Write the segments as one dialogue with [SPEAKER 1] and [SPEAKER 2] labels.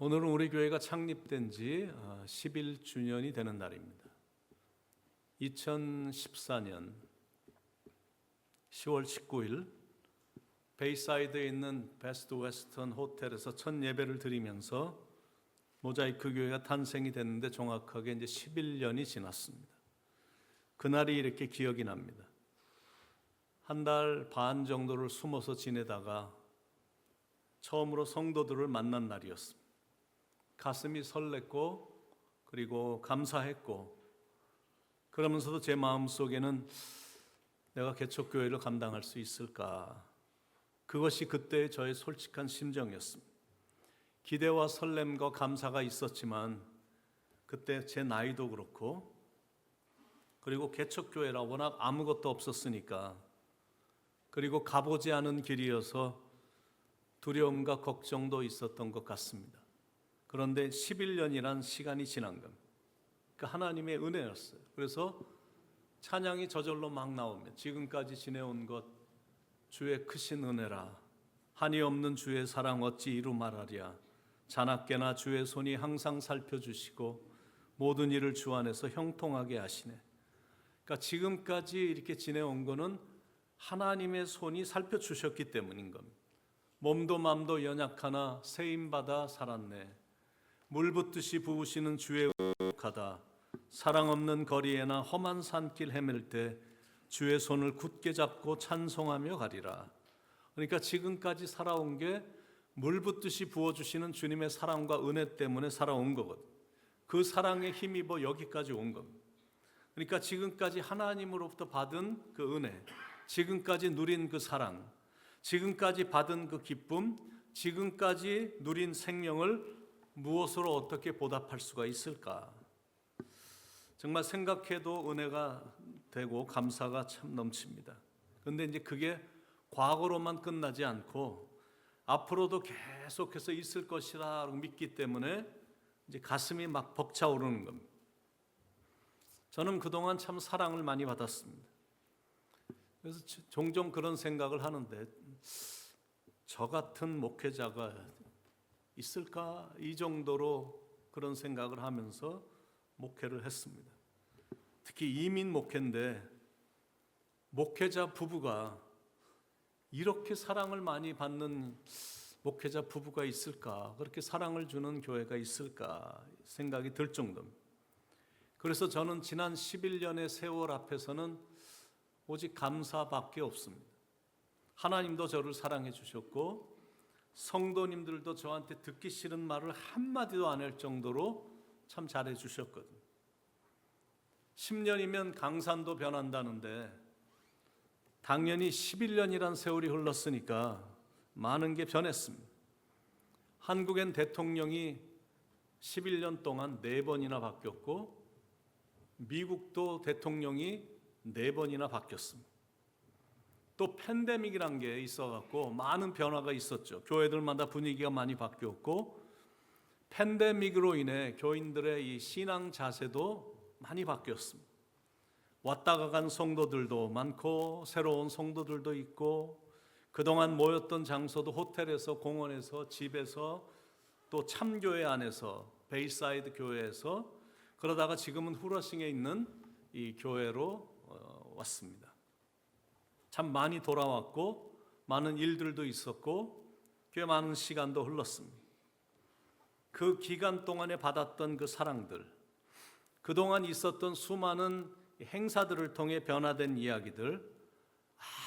[SPEAKER 1] 오늘은 우리 교회가 창립된 지 11주년이 되는 날입니다. 2014년 10월 19일 베이사이드에 있는 베스트 웨스턴 호텔에서 첫 예배를 드리면서 모자이크 교회가 탄생이 됐는데 정확하게 이제 11년이 지났습니다. 그날이 이렇게 기억이 납니다. 한 달 반 정도를 숨어서 지내다가 처음으로 성도들을 만난 날이었습니다. 가슴이 설렜고 그리고 감사했고, 그러면서도 제 마음속에는 내가 개척교회를 감당할 수 있을까? 그것이 그때의 저의 솔직한 심정이었습니다. 기대와 설렘과 감사가 있었지만 그때 제 나이도 그렇고, 그리고 개척교회라 워낙 아무것도 없었으니까, 그리고 가보지 않은 길이어서 두려움과 걱정도 있었던 것 같습니다. 그런데 11년이란 시간이 지난 겁니다. 그 하나님의 은혜였어요. 그래서 찬양이 저절로 막 나오면 지금까지 지내온 것 주의 크신 은혜라, 한이 없는 주의 사랑 어찌 이루 말하랴, 자나깨나 주의 손이 항상 살펴주시고 모든 일을 주 안에서 형통하게 하시네. 그러니까 지금까지 이렇게 지내온 거는 하나님의 손이 살펴주셨기 때문인 겁니다. 몸도 맘도 연약하나 세임받아 살았네. 물 붓듯이 부으시는 주의 의하다. 사랑 없는 거리에나 험한 산길 헤맬 때 주의 손을 굳게 잡고 찬송하며 가리라. 그러니까 지금까지 살아온 게 물 붓듯이 부어주시는 주님의 사랑과 은혜 때문에 살아온 거거든. 그 사랑에 힘입어 여기까지 온 겁니다. 그러니까 지금까지 하나님으로부터 받은 그 은혜, 지금까지 누린 그 사랑, 지금까지 받은 그 기쁨, 지금까지 누린 생명을 무엇으로 어떻게 보답할 수가 있을까? 정말 생각해도 은혜가 되고 감사가 참 넘칩니다. 그런데 이제 그게 과거로만 끝나지 않고 앞으로도 계속해서 있을 것이라 믿기 때문에 이제 가슴이 막 벅차오르는 겁니다. 저는 그동안 참 사랑을 많이 받았습니다. 그래서 종종 그런 생각을 하는데, 저 같은 목회자가 있을까? 이 정도로 그런 생각을 하면서 목회를 했습니다. 특히 이민 목회인데 목회자 부부가 이렇게 사랑을 많이 받는 목회자 부부가 있을까? 그렇게 사랑을 주는 교회가 있을까? 생각이 들 정도입니다. 그래서 저는 지난 11년의 세월 앞에서는 오직 감사밖에 없습니다. 하나님도 저를 사랑해 주셨고 성도님들도 저한테 듣기 싫은 말을 한마디도 안 할 정도로 참 잘해 주셨거든요. 10년이면 강산도 변한다는데 당연히 11년이란 세월이 흘렀으니까 많은 게 변했습니다. 한국엔 대통령이 11년 동안 4번이나 바뀌었고 미국도 대통령이 4번이나 바뀌었습니다. 또 팬데믹이란 게 있어갖고 많은 변화가 있었죠. 교회들마다 분위기가 많이 바뀌었고 팬데믹으로 인해 교인들의 이 신앙 자세도 많이 바뀌었습니다. 왔다가 간 성도들도 많고 새로운 성도들도 있고, 그동안 모였던 장소도 호텔에서, 공원에서, 집에서, 또 참교회 안에서, 베이사이드 교회에서, 그러다가 지금은 후러싱에 있는 이 교회로 왔습니다. 참 많이 돌아왔고 많은 일들도 있었고 꽤 많은 시간도 흘렀습니다. 그 기간 동안에 받았던 그 사랑들, 그동안 있었던 수많은 행사들을 통해 변화된 이야기들,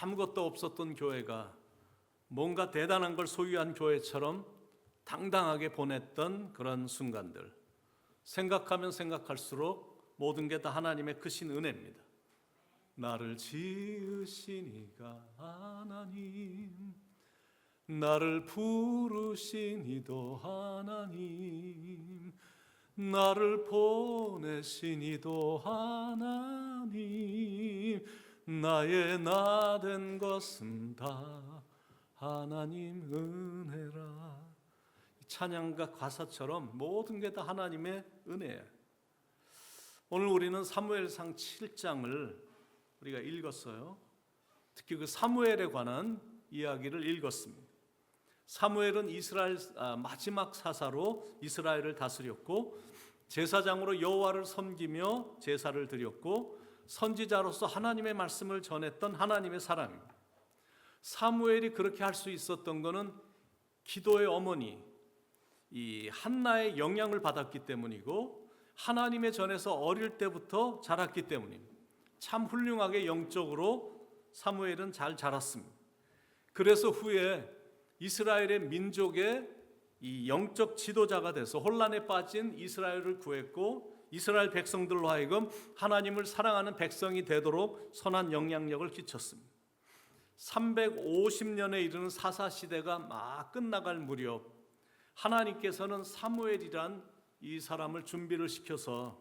[SPEAKER 1] 아무것도 없었던 교회가 뭔가 대단한 걸 소유한 교회처럼 당당하게 보냈던 그런 순간들, 생각하면 생각할수록 모든 게 다 하나님의 크신 은혜입니다. 나를 지으신 이가 하나님, 나를 부르신 이도 하나님, 나를 보내신 이도 하나님, 나의 나 된 것은 다 하나님 은혜라. 찬양가 가사처럼 모든 게 다 하나님의 은혜예요. 오늘 우리는 사무엘상 7장을 우리가 읽었어요. 특히 그 사무엘에 관한 이야기를 읽었습니다. 사무엘은 이스라엘 마지막 사사로 이스라엘을 다스렸고 제사장으로 여호와를 섬기며 제사를 드렸고 선지자로서 하나님의 말씀을 전했던 하나님의 사람입니다. 사무엘이 그렇게 할 수 있었던 것은 기도의 어머니 이 한나의 영향을 받았기 때문이고 하나님의 전에서 어릴 때부터 자랐기 때문입니다. 참 훌륭하게 영적으로 사무엘은 잘 자랐습니다. 그래서 후에 이스라엘의 민족의 이 영적 지도자가 돼서 혼란에 빠진 이스라엘을 구했고 이스라엘 백성들로 하여금 하나님을 사랑하는 백성이 되도록 선한 영향력을 끼쳤습니다. 350년에 이르는 사사시대가 막 끝나갈 무렵 하나님께서는 사무엘이란 이 사람을 준비를 시켜서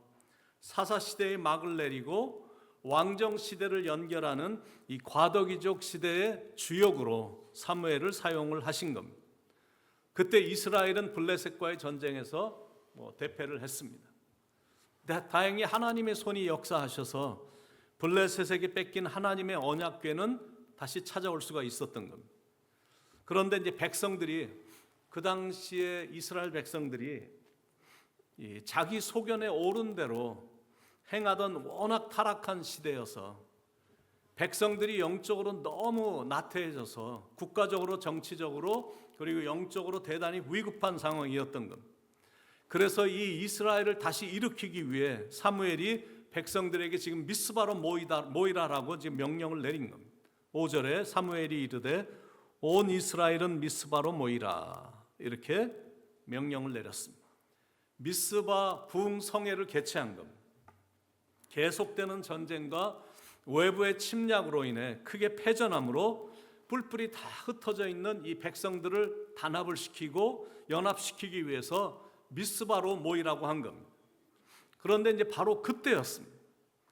[SPEAKER 1] 사사시대의 막을 내리고 왕정시대를 연결하는 이 과도기족 시대의 주역으로 사무엘을 사용을 하신 겁니다. 그때 이스라엘은 블레셋과의 전쟁에서 대패를 했습니다. 다행히 하나님의 손이 역사하셔서 블레셋에게 뺏긴 하나님의 언약궤는 다시 찾아올 수가 있었던 겁니다. 그런데 이제 백성들이 그 당시에 이스라엘 백성들이 자기 소견에 옳은 대로 행하던 워낙 타락한 시대여서 백성들이 영적으로 너무 나태해져서 국가적으로 정치적으로 그리고 영적으로 대단히 위급한 상황이었던 겁니다. 그래서 이 이스라엘을 다시 일으키기 위해 사무엘이 백성들에게 지금 미스바로 모이라라고 지금 명령을 내린 겁니다. 5절에 사무엘이 이르되 온 이스라엘은 미스바로 모이라 이렇게 명령을 내렸습니다. 미스바 부흥 성회를 개최한 겁니다. 계속되는 전쟁과 외부의 침략으로 인해 크게 패전함으로 뿔뿔이 다 흩어져 있는 이 백성들을 단합을 시키고 연합시키기 위해서 미스바로 모이라고 한 겁니다. 그런데 이제 바로 그때였습니다.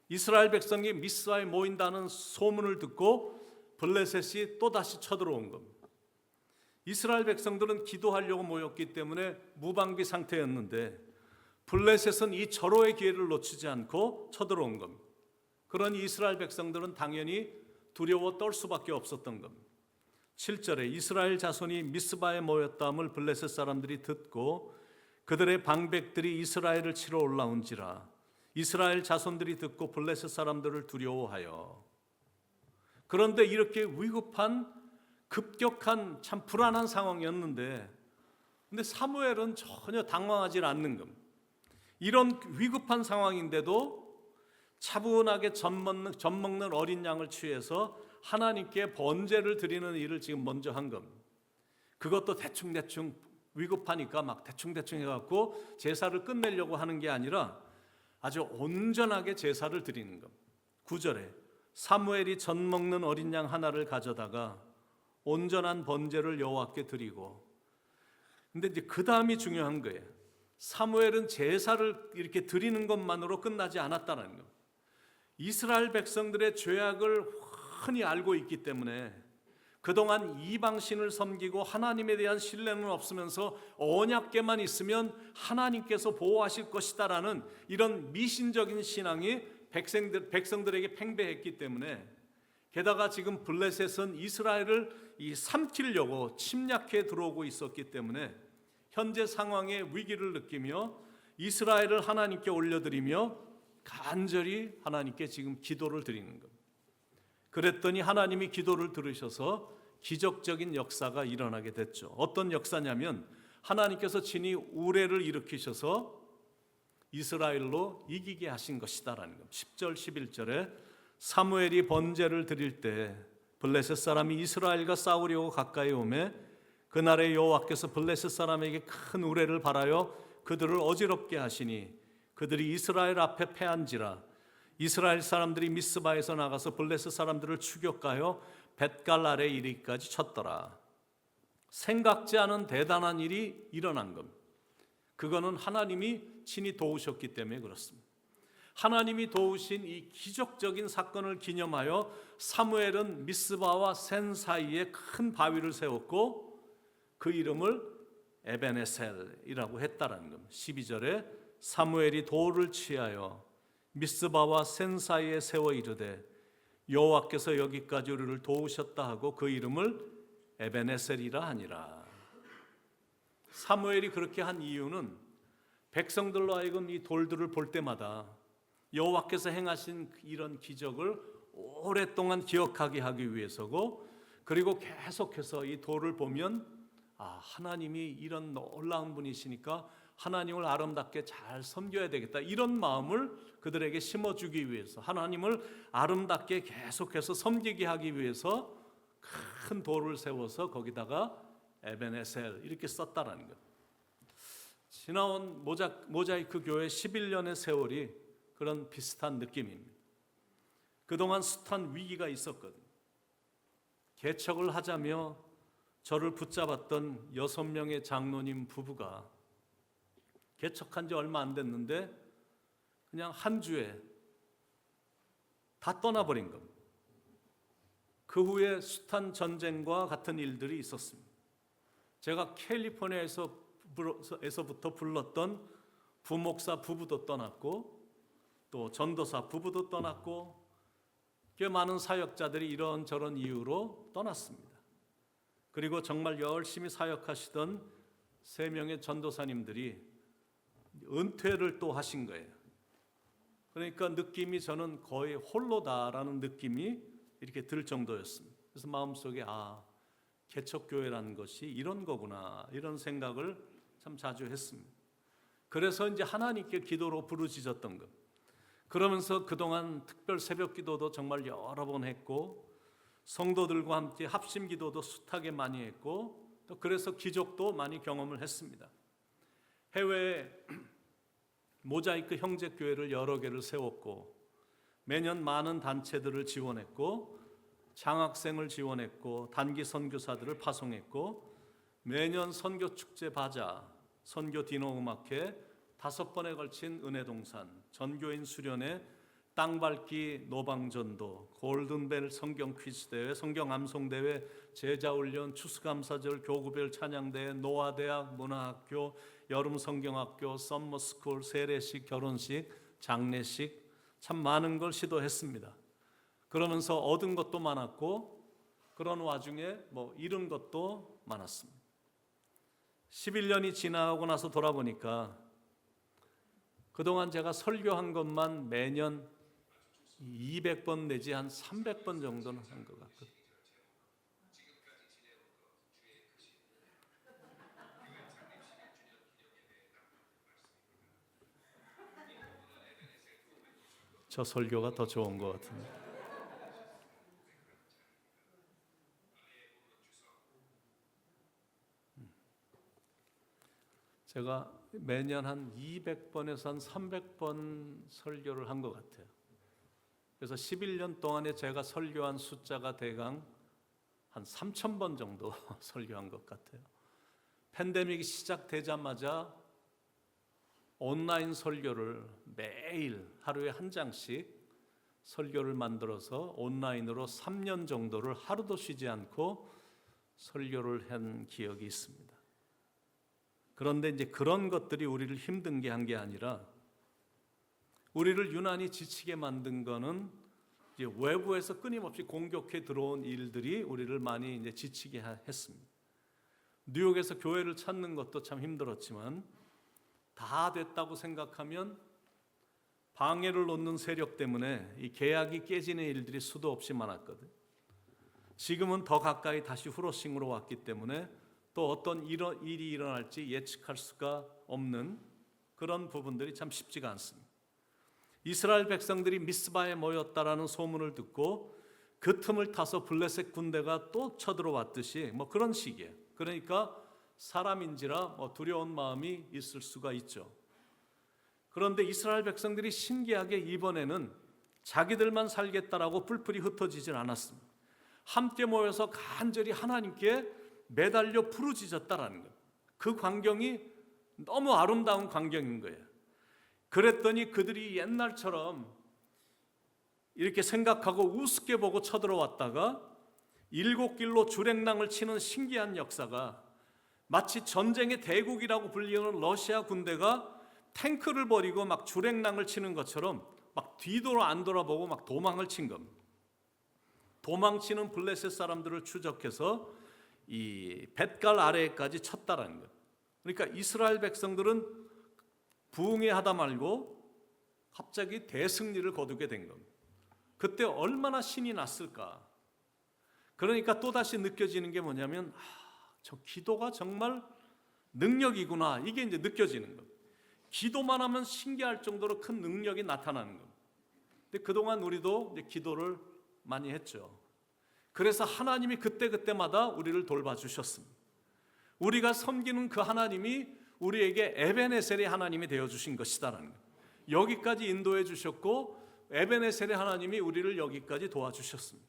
[SPEAKER 1] 이스라엘 백성이 미스바에 모인다는 소문을 듣고 블레셋이 또다시 쳐들어온 겁니다. 이스라엘 백성들은 기도하려고 모였기 때문에 무방비 상태였는데 블레셋은 이 절호의 기회를 놓치지 않고 쳐들어온 겁니다. 그러니 이스라엘 백성들은 당연히 두려워 떨 수밖에 없었던 겁니다. 7절에 이스라엘 자손이 미스바에 모였다함을 블레셋 사람들이 듣고 그들의 방백들이 이스라엘을 치러 올라온지라 이스라엘 자손들이 듣고 블레셋 사람들을 두려워하여. 그런데 이렇게 위급한 급격한 참 불안한 상황이었는데 근데 사무엘은 전혀 당황하지 않는 겁니다. 이런 위급한 상황인데도 차분하게 젖 먹는 어린 양을 취해서 하나님께 번제를 드리는 일을 지금 먼저 한 겁니다. 그것도 대충대충 위급하니까 막 대충대충 해갖고 제사를 끝내려고 하는 게 아니라 아주 온전하게 제사를 드리는 겁니다. 9절에 사무엘이 젖 먹는 어린 양 하나를 가져다가 온전한 번제를 여호와께 드리고. 근데 이제 그 다음이 중요한 거예요. 사무엘은 제사를 이렇게 드리는 것만으로 끝나지 않았다는 겁니다. 이스라엘 백성들의 죄악을 흔히 알고 있기 때문에 그동안 이방신을 섬기고 하나님에 대한 신뢰는 없으면서 언약궤만 있으면 하나님께서 보호하실 것이다라는 이런 미신적인 신앙이 백성들에게 팽배했기 때문에 게다가 지금 블레셋은 이스라엘을 삼키려고 침략해 들어오고 있었기 때문에 현재 상황의 위기를 느끼며 이스라엘을 하나님께 올려드리며 간절히 하나님께 지금 기도를 드리는 겁니다. 그랬더니 하나님이 기도를 들으셔서 기적적인 역사가 일어나게 됐죠. 어떤 역사냐면 하나님께서 친히 우레를 일으키셔서 이스라엘로 이기게 하신 것이다라는 겁니다. 10절 11절에 사무엘이 번제를 드릴 때 블레셋 사람이 이스라엘과 싸우려고 가까이 오매 그날에 여호와께서 블레셋 사람에게 큰 우레를 발하여 그들을 어지럽게 하시니 그들이 이스라엘 앞에 패한지라 이스라엘 사람들이 미스바에서 나가서 블레셋 사람들을 추격하여 벳갈 아래 이르기까지 쳤더라. 생각지 않은 대단한 일이 일어난 겁니다. 그거는 하나님이 친히 도우셨기 때문에 그렇습니다. 하나님이 도우신 이 기적적인 사건을 기념하여 사무엘은 미스바와 센 사이에 큰 바위를 세웠고 그 이름을 에벤에셀이라고 했다라는 겁니다. 12절에 사무엘이 돌을 취하여 미스바와 센 사이에 세워 이르되 여호와께서 여기까지 우리를 도우셨다 하고 그 이름을 에벤에셀이라 하니라. 사무엘이 그렇게 한 이유는 백성들로 하여금 이 돌들을 볼 때마다 여호와께서 행하신 이런 기적을 오랫동안 기억하게 하기 위해서고, 그리고 계속해서 이 돌을 보면 하나님이 이런 놀라운 분이시니까 하나님을 아름답게 잘 섬겨야 되겠다, 이런 마음을 그들에게 심어주기 위해서, 하나님을 아름답게 계속해서 섬기게 하기 위해서 큰 돌을 세워서 거기다가 에벤에셀 이렇게 썼다라는 것. 지나온 모자이크 교회 11년의 세월이 그런 비슷한 느낌입니다. 그동안 숱한 위기가 있었거든요. 개척을 하자며 저를 붙잡았던 6명의 장로님 부부가 개척한 지 얼마 안 됐는데 그냥 한 주에 다 떠나버린 겁니다. 그 후에 숱한 전쟁과 같은 일들이 있었습니다. 제가 캘리포니아에서부터 불렀던 부목사 부부도 떠났고, 또 전도사 부부도 떠났고, 꽤 많은 사역자들이 이런저런 이유로 떠났습니다. 그리고 정말 열심히 사역하시던 3명의 전도사님들이 은퇴를 또 하신 거예요. 그러니까 느낌이 저는 거의 홀로다라는 느낌이 이렇게 들 정도였습니다. 그래서 마음속에 개척교회라는 것이 이런 거구나, 이런 생각을 참 자주 했습니다. 그래서 이제 하나님께 기도로 부르짖었던 것. 그러면서 그동안 특별 새벽 기도도 정말 여러 번 했고, 성도들과 함께 합심 기도도 숱하게 많이 했고, 또 그래서 기적도 많이 경험을 했습니다. 해외에 모자이크 형제교회를 여러 개를 세웠고, 매년 많은 단체들을 지원했고, 장학생을 지원했고, 단기 선교사들을 파송했고, 매년 선교 축제 바자, 선교 디노 음악회, 5번에 걸친 은혜동산, 전교인 수련회, 땅밟기 노방전도, 골든벨 성경 퀴즈대회, 성경 암송대회, 제자훈련, 추수감사절, 교구별 찬양대회, 노아대학, 문화학교, 여름 성경학교, 썸머스쿨, 세례식, 결혼식, 장례식, 참 많은 걸 시도했습니다. 그러면서 얻은 것도 많았고, 그런 와중에 잃은 것도 많았습니다. 11년이 지나고 나서 돌아보니까 그동안 제가 설교한 것만 매년 200번 내지 한 300번 정도는 한 것 같거든요. 저 설교가 더 좋은 것 같은데. 제가 매년 한 200번에서 한 300번 설교를 한 것 같아요. 그래서 11년 동안에 제가 설교한 숫자가 대강 한 3,000번 정도 설교한 것 같아요. 팬데믹이 시작되자마자 온라인 설교를 매일 하루에 한 장씩 설교를 만들어서 온라인으로 3년 정도를 하루도 쉬지 않고 설교를 한 기억이 있습니다. 그런데 이제 그런 것들이 우리를 힘든 한 게 아니라, 우리를 유난히 지치게 만든 거는 이제 외부에서 끊임없이 공격해 들어온 일들이 우리를 많이 이제 지치게 했습니다. 뉴욕에서 교회를 찾는 것도 참 힘들었지만, 다 됐다고 생각하면 방해를 놓는 세력 때문에 이 계약이 깨지는 일들이 수도 없이 많았거든요. 지금은 더 가까이 다시 후러싱으로 왔기 때문에 또 어떤 일이 일어날지 예측할 수가 없는 그런 부분들이 참 쉽지가 않습니다. 이스라엘 백성들이 미스바에 모였다라는 소문을 듣고 그 틈을 타서 블레셋 군대가 또 쳐들어왔듯이 그런 식이에요. 그러니까 사람인지라 두려운 마음이 있을 수가 있죠. 그런데 이스라엘 백성들이 신기하게 이번에는 자기들만 살겠다라고 뿔뿔이 흩어지질 않았습니다. 함께 모여서 간절히 하나님께 매달려 부르짖었다라는 거예요. 그 광경이 너무 아름다운 광경인 거예요. 그랬더니 그들이 옛날처럼 이렇게 생각하고 우습게 보고 쳐들어왔다가 7길로 주랭랑을 치는 신기한 역사가, 마치 전쟁의 대국이라고 불리는 러시아 군대가 탱크를 버리고 막 주랭랑을 치는 것처럼 막 뒤돌아 안 돌아보고 막 도망을 친 겁니다. 도망치는 블레셋 사람들을 추적해서 이 뱃갈 아래까지 쳤다라는 것. 그러니까 이스라엘 백성들은 부흥회하다 말고 갑자기 대승리를 거두게 된 겁니다. 그때 얼마나 신이 났을까. 그러니까 또다시 느껴지는 게 뭐냐면 저 기도가 정말 능력이구나, 이게 이제 느껴지는 겁니다. 기도만 하면 신기할 정도로 큰 능력이 나타나는 겁니다. 근데 그동안 우리도 이제 기도를 많이 했죠. 그래서 하나님이 그때그때마다 우리를 돌봐주셨습니다. 우리가 섬기는 그 하나님이 우리에게 에베네셀의 하나님이 되어주신 것이다라는 거예요. 여기까지 인도해 주셨고 에베네셀의 하나님이 우리를 여기까지 도와주셨습니다.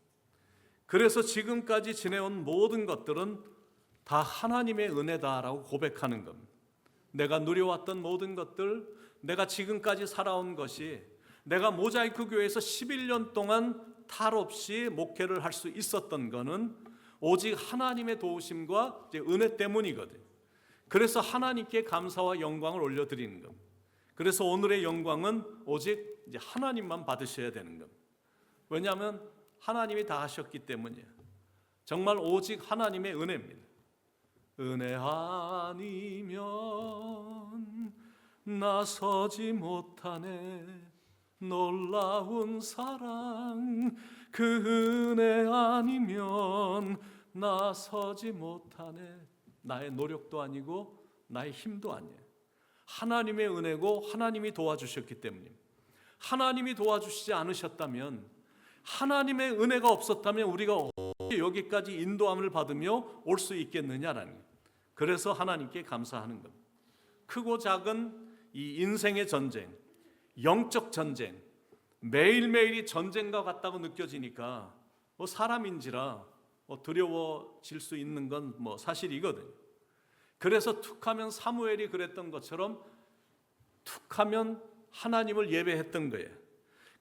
[SPEAKER 1] 그래서 지금까지 지내온 모든 것들은 다 하나님의 은혜다라고 고백하는 겁니다. 내가 누려왔던 모든 것들, 내가 지금까지 살아온 것이, 내가 모자이크 교회에서 11년 동안 탈 없이 목회를 할 수 있었던 것은 오직 하나님의 도우심과 은혜 때문이거든요. 그래서 하나님께 감사와 영광을 올려드리는 겁니다. 그래서 오늘의 영광은 오직 이제 하나님만 받으셔야 되는 겁니다. 왜냐하면 하나님이 다 하셨기 때문이에요. 정말 오직 하나님의 은혜입니다. 은혜 아니면 나서지 못하네, 놀라운 사랑 그 은혜 아니면 나서지 못하네. 나의 노력도 아니고 나의 힘도 아니에요. 하나님의 은혜고 하나님이 도와주셨기 때문입니다. 하나님이 도와주시지 않으셨다면, 하나님의 은혜가 없었다면 우리가 어떻게 여기까지 인도함을 받으며 올 수 있겠느냐라는 거예요. 그래서 하나님께 감사하는 겁니다. 크고 작은 이 인생의 전쟁, 영적 전쟁, 매일매일이 전쟁과 같다고 느껴지니까 사람인지라 두려워질 수 있는 건 사실이거든요. 그래서 툭하면 사무엘이 그랬던 것처럼 툭하면 하나님을 예배했던 거예요.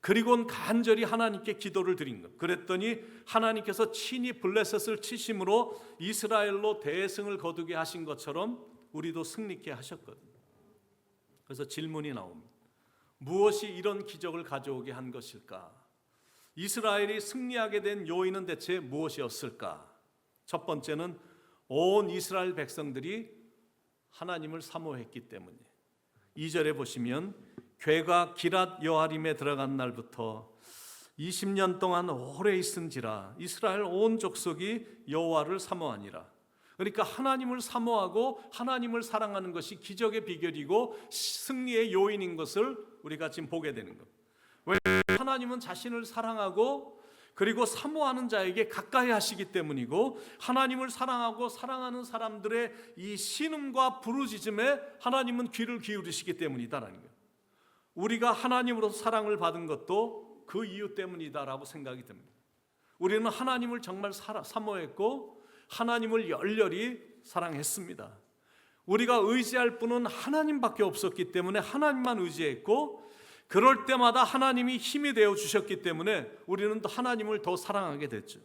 [SPEAKER 1] 그리고는 간절히 하나님께 기도를 드린 것. 그랬더니 하나님께서 친히 블레셋을 치심으로 이스라엘로 대승을 거두게 하신 것처럼 우리도 승리케 하셨거든요. 그래서 질문이 나옵니다. 무엇이 이런 기적을 가져오게 한 것일까? 이스라엘이 승리하게 된 요인은 대체 무엇이었을까? 첫 번째는 온 이스라엘 백성들이 하나님을 사모했기 때문이에요. 2절에 보시면 괴가 기랏 여아림에 들어간 날부터 20년 동안 오래 있은지라 이스라엘 온 족속이 여호와를 사모하니라. 그러니까 하나님을 사모하고 하나님을 사랑하는 것이 기적의 비결이고 승리의 요인인 것을 우리가 지금 보게 되는 것. 왜? 하나님은 자신을 사랑하고 그리고 사모하는 자에게 가까이 하시기 때문이고, 하나님을 사랑하고 사랑하는 사람들의 이 신음과 부르짖음에 하나님은 귀를 기울이시기 때문이다라는 거예요. 우리가 하나님으로서 사랑을 받은 것도 그 이유 때문이다라고 생각이 듭니다. 우리는 하나님을 정말 사모했고 하나님을 열렬히 사랑했습니다. 우리가 의지할 분은 하나님밖에 없었기 때문에 하나님만 의지했고, 그럴 때마다 하나님이 힘이 되어 주셨기 때문에 우리는 또 하나님을 더 사랑하게 됐죠.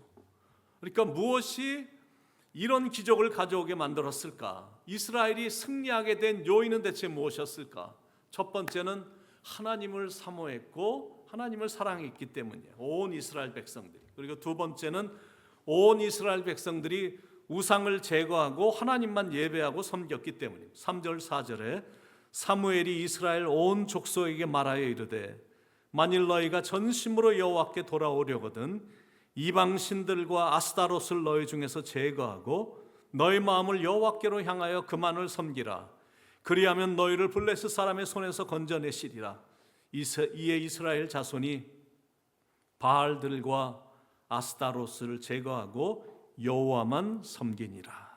[SPEAKER 1] 그러니까 무엇이 이런 기적을 가져오게 만들었을까? 이스라엘이 승리하게 된 요인은 대체 무엇이었을까? 첫 번째는 하나님을 사모했고 하나님을 사랑했기 때문이에요. 온 이스라엘 백성들이. 그리고 두 번째는 온 이스라엘 백성들이 우상을 제거하고 하나님만 예배하고 섬겼기 때문입니다. 3절 4절에 사무엘이 이스라엘 온 족속에게 말하여 이르되 만일 너희가 전심으로 여호와께 돌아오려거든 이방 신들과 아스타롯을 너희 중에서 제거하고 너희 마음을 여호와께로 향하여 그만을 섬기라. 그리하면 너희를 블레셋 사람의 손에서 건져내시리라. 이에 이스라엘 자손이 바알들과 아스타롯을 제거하고 여호와만 섬기니라.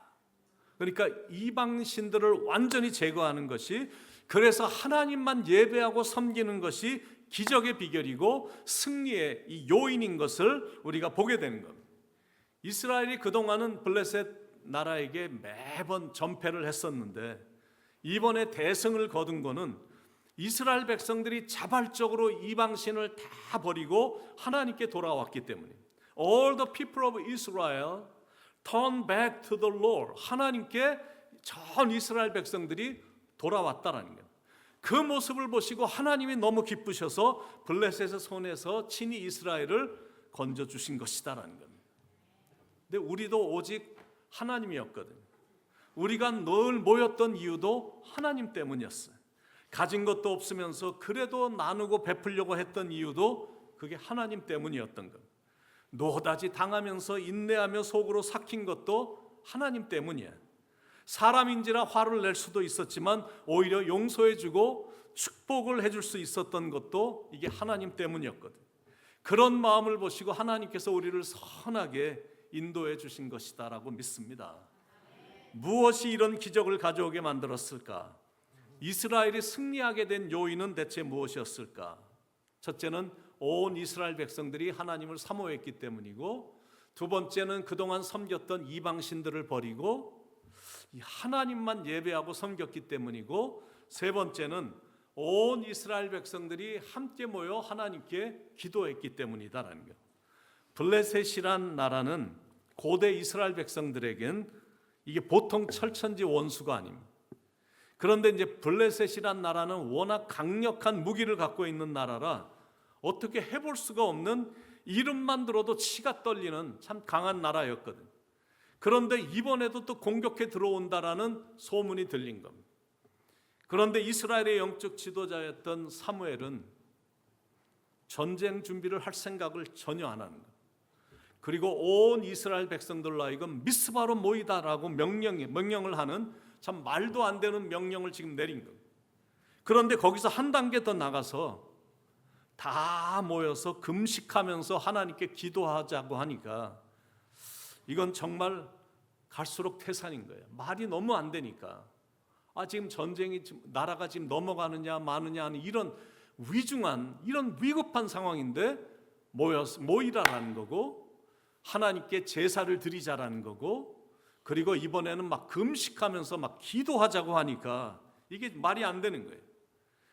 [SPEAKER 1] 그러니까 이방 신들을 완전히 제거하는 것이, 그래서 하나님만 예배하고 섬기는 것이 기적의 비결이고 승리의 이 요인인 것을 우리가 보게 되는 겁니다. 이스라엘이 그동안은 블레셋 나라에게 매번 전패를 했었는데 이번에 대승을 거둔 것은 이스라엘 백성들이 자발적으로 이방신을 다 버리고 하나님께 돌아왔기 때문입니다. All the people of Israel turn back to the Lord. 하나님께 전 이스라엘 백성들이 돌아왔다라는 거예요. 그 모습을 보시고 하나님이 너무 기쁘셔서 블레셋의 손에서 친히 이스라엘을 건져주신 것이다라는 겁니다. 근데 우리도 오직 하나님이었거든요. 우리가 늘 모였던 이유도 하나님 때문이었어요. 가진 것도 없으면서 그래도 나누고 베풀려고 했던 이유도 그게 하나님 때문이었던 것. 노다지 당하면서 인내하며 속으로 삭힌 것도 하나님 때문이에요. 사람인지라 화를 낼 수도 있었지만 오히려 용서해주고 축복을 해줄 수 있었던 것도 이게 하나님 때문이었거든. 그런 마음을 보시고 하나님께서 우리를 선하게 인도해 주신 것이다라고 믿습니다. 무엇이 이런 기적을 가져오게 만들었을까? 이스라엘이 승리하게 된 요인은 대체 무엇이었을까? 첫째는 온 이스라엘 백성들이 하나님을 사모했기 때문이고, 두 번째는 그동안 섬겼던 이방신들을 버리고 하나님만 예배하고 섬겼기 때문이고, 세 번째는 온 이스라엘 백성들이 함께 모여 하나님께 기도했기 때문이다라는 것. 블레셋이란 나라는 고대 이스라엘 백성들에겐 이게 보통 철천지 원수가 아닙니다. 그런데 이제 블레셋이란 나라는 워낙 강력한 무기를 갖고 있는 나라라 어떻게 해볼 수가 없는, 이름만 들어도 치가 떨리는 참 강한 나라였거든. 그런데 이번에도 또 공격해 들어온다라는 소문이 들린 겁니다. 그런데 이스라엘의 영적 지도자였던 사무엘은 전쟁 준비를 할 생각을 전혀 안 하는 거예요. 그리고 온 이스라엘 백성들로 하여금 미스바로 모이다라고 명령을 하는 참 말도 안 되는 명령을 지금 내린 거예요. 그런데 거기서 한 단계 더 나가서 다 모여서 금식하면서 하나님께 기도하자고 하니까 이건 정말 갈수록 태산인 거예요. 말이 너무 안 되니까. 지금 전쟁이, 나라가 지금 넘어가느냐 마느냐 하는 이런 위중한, 이런 위급한 상황인데 모이라라는 거고, 하나님께 제사를 드리자라는 거고, 그리고 이번에는 막 금식하면서 막 기도하자고 하니까 이게 말이 안 되는 거예요.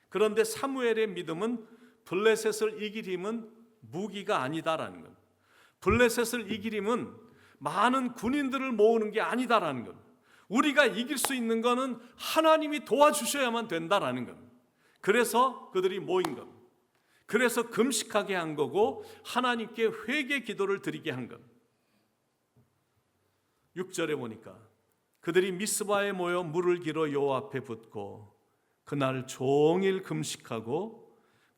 [SPEAKER 1] 그런데 사무엘의 믿음은 블레셋을 이길 힘은 무기가 아니다라는 것. 블레셋을 이길 힘은 많은 군인들을 모으는 게 아니다라는 것. 우리가 이길 수 있는 것은 하나님이 도와주셔야만 된다라는 것. 그래서 그들이 모인 것. 그래서 금식하게 한 거고 하나님께 회개 기도를 드리게 한 것. 6절에 보니까 그들이 미스바에 모여 물을 길어 여호와 앞에 붓고 그날 종일 금식하고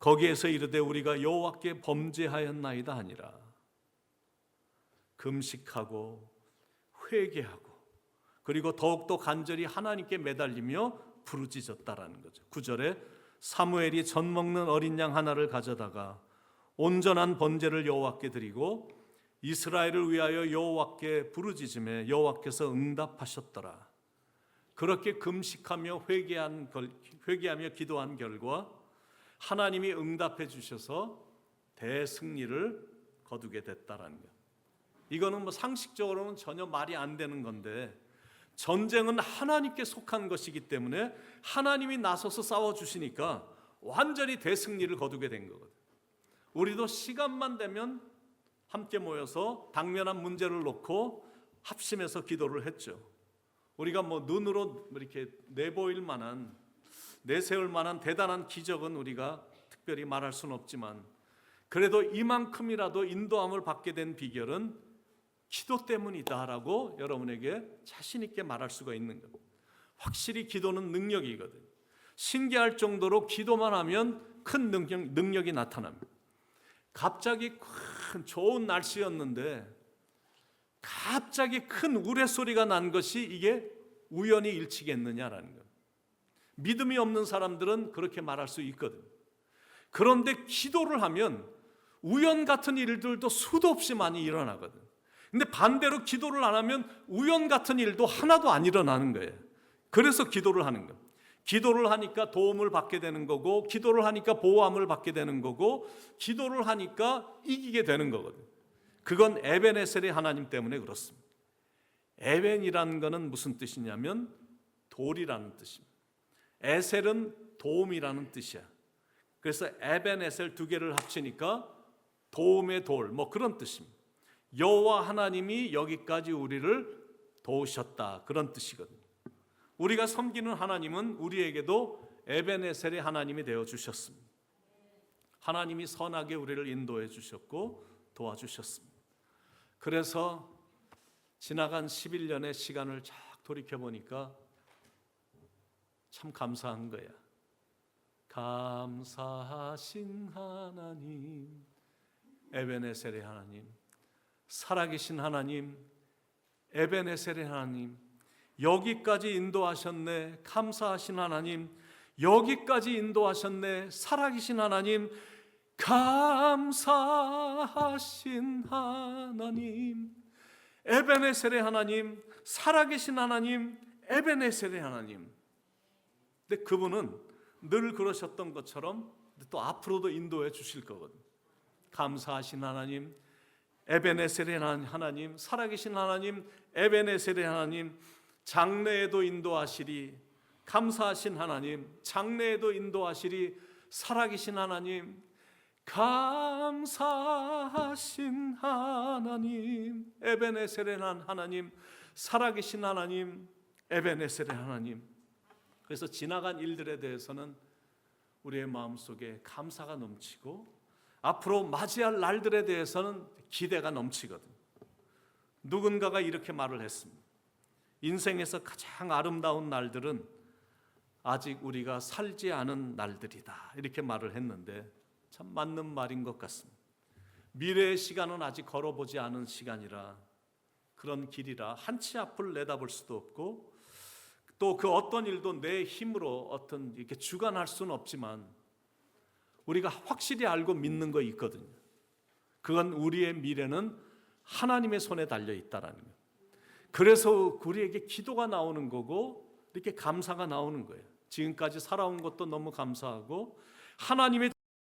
[SPEAKER 1] 거기에서 이르되 우리가 여호와께 범죄하였나이다 하니라. 금식하고 회개하고 그리고 더욱더 간절히 하나님께 매달리며 부르짖었다라는 거죠. 9절에 사무엘이 젖 먹는 어린 양 하나를 가져다가 온전한 번제를 여호와께 드리고 이스라엘을 위하여 여호와께 부르짖음에 여호와께서 응답하셨더라. 그렇게 금식하며 회개하며 기도한 결과 하나님이 응답해 주셔서 대승리를 거두게 됐다라는 것. 이거는 뭐 상식적으로는 전혀 말이 안 되는 건데, 전쟁은 하나님께 속한 것이기 때문에 하나님이 나서서 싸워주시니까 완전히 대승리를 거두게 된 거거든. 우리도 시간만 되면 함께 모여서 당면한 문제를 놓고 합심해서 기도를 했죠. 우리가 뭐 눈으로 이렇게 내세울 만한 대단한 기적은 우리가 특별히 말할 수는 없지만, 그래도 이만큼이라도 인도함을 받게 된 비결은 기도 때문이다라고 여러분에게 자신 있게 말할 수가 있는 겁니다. 확실히 기도는 능력이거든요. 신기할 정도로 기도만 하면 큰 능력이 나타납니다. 갑자기 큰 좋은 날씨였는데 갑자기 큰 우레소리가 난 것이 이게 우연히 일치겠느냐라는 것. 믿음이 없는 사람들은 그렇게 말할 수 있거든요. 그런데 기도를 하면 우연 같은 일들도 수도 없이 많이 일어나거든요. 근데 반대로 기도를 안 하면 우연 같은 일도 하나도 안 일어나는 거예요. 그래서 기도를 하는 거예요. 기도를 하니까 도움을 받게 되는 거고, 기도를 하니까 보호함을 받게 되는 거고, 기도를 하니까 이기게 되는 거거든요. 그건 에벤에셀의 하나님 때문에 그렇습니다. 에벤이라는 거는 무슨 뜻이냐면 돌이라는 뜻입니다. 에셀은 도움이라는 뜻이야. 그래서 에벤에셀 두 개를 합치니까 도움의 돌, 뭐 그런 뜻입니다. 여호와 하나님이 여기까지 우리를 도우셨다, 그런 뜻이거든요. 우리가 섬기는 하나님은 우리에게도 에벤에셀의 하나님이 되어 주셨습니다. 하나님이 선하게 우리를 인도해 주셨고 도와주셨습니다. 그래서 지나간 11년의 시간을 쫙 돌이켜 보니까 참 감사한 거야. 감사하신 하나님, 에베네셀의 하나님, 살아계신 하나님, 에베네셀의 하나님, 여기까지 인도하셨네. 감사하신 하나님, 여기까지 인도하셨네. 살아계신 하나님, 감사하신 하나님, 에베네셀의 하나님, 살아계신 하나님, 에베네셀의 하나님. 근데 그분은 늘 그러셨던 것처럼 또 앞으로도 인도해 주실 거거든요. 감사하신 하나님, 에베네셀의 하나님, 살아계신 하나님, 에베네셀의 하나님, 장래에도 인도하시리. 감사하신 하나님, 장래에도 인도하시리. 살아계신 하나님, 감사하신 하나님, 에베네셀의 하나님, 살아계신 하나님, 에베네셀의 하나님. 그래서 지나간 일들에 대해서는 우리의 마음속에 감사가 넘치고 앞으로 맞이할 날들에 대해서는 기대가 넘치거든요. 누군가가 이렇게 말을 했습니다. 인생에서 가장 아름다운 날들은 아직 우리가 살지 않은 날들이다, 이렇게 말을 했는데 참 맞는 말인 것 같습니다. 미래의 시간은 아직 걸어보지 않은 시간이라, 그런 길이라 한치 앞을 내다볼 수도 없고 또 그 어떤 일도 내 힘으로 어떤 이렇게 주관할 수는 없지만 우리가 확실히 알고 믿는 거 있거든요. 그건 우리의 미래는 하나님의 손에 달려 있다라는 거예요. 그래서 우리에게 기도가 나오는 거고 이렇게 감사가 나오는 거예요. 지금까지 살아온 것도 너무 감사하고 하나님의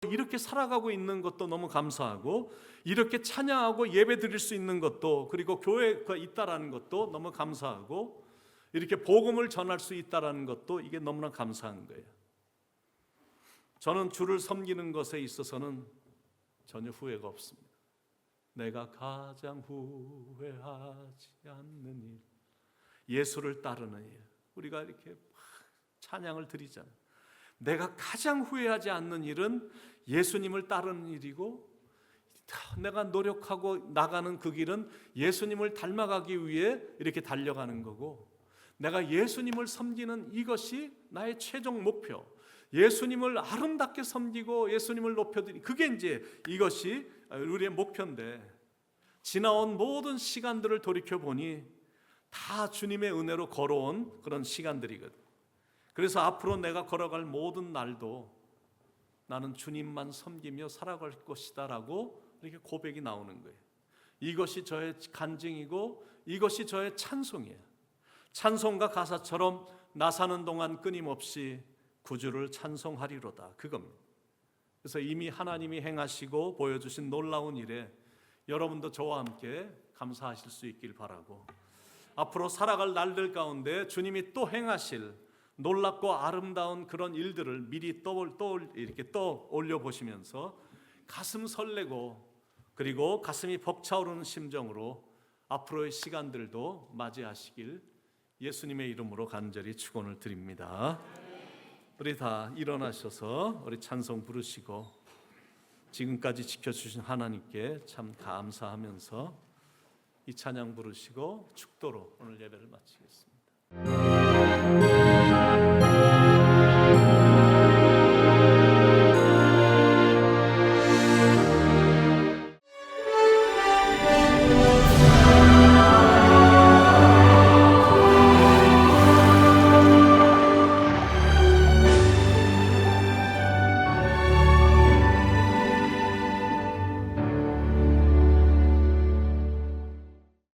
[SPEAKER 1] 이렇게 살아가고 있는 것도 너무 감사하고 이렇게 찬양하고 예배 드릴 수 있는 것도, 그리고 교회가 있다라는 것도 너무 감사하고 이렇게 복음을 전할 수 있다라는 것도 이게 너무나 감사한 거예요. 저는 주를 섬기는 것에 있어서는 전혀 후회가 없습니다. 내가 가장 후회하지 않는 일, 예수를 따르는 일. 우리가 이렇게 찬양을 드리잖아요. 내가 가장 후회하지 않는 일은 예수님을 따르는 일이고, 내가 노력하고 나가는 그 길은 예수님을 닮아가기 위해 이렇게 달려가는 거고, 내가 예수님을 섬기는 이것이 나의 최종 목표, 예수님을 아름답게 섬기고 예수님을 높여드리는, 그게 이제 이것이 우리의 목표인데, 지나온 모든 시간들을 돌이켜보니 다 주님의 은혜로 걸어온 그런 시간들이거든. 그래서 앞으로 내가 걸어갈 모든 날도 나는 주님만 섬기며 살아갈 것이다 라고 이렇게 고백이 나오는 거예요. 이것이 저의 간증이고 이것이 저의 찬송이에요. 찬송가 가사처럼 나 사는 동안 끊임없이 구주를 찬송하리로다, 그겁니다. 그래서 이미 하나님이 행하시고 보여주신 놀라운 일에 여러분도 저와 함께 감사하실 수 있길 바라고, 앞으로 살아갈 날들 가운데 주님이 또 행하실 놀랍고 아름다운 그런 일들을 미리 이렇게 떠올려 보시면서 가슴 설레고 그리고 가슴이 벅차오르는 심정으로 앞으로의 시간들도 맞이하시길 예수님의 이름으로 간절히 축원을 드립니다. 우리 다 일어나셔서 우리 찬송 부르시고 지금까지 지켜주신 하나님께 참 감사하면서 이 찬양 부르시고 축도로 오늘 예배를 마치겠습니다.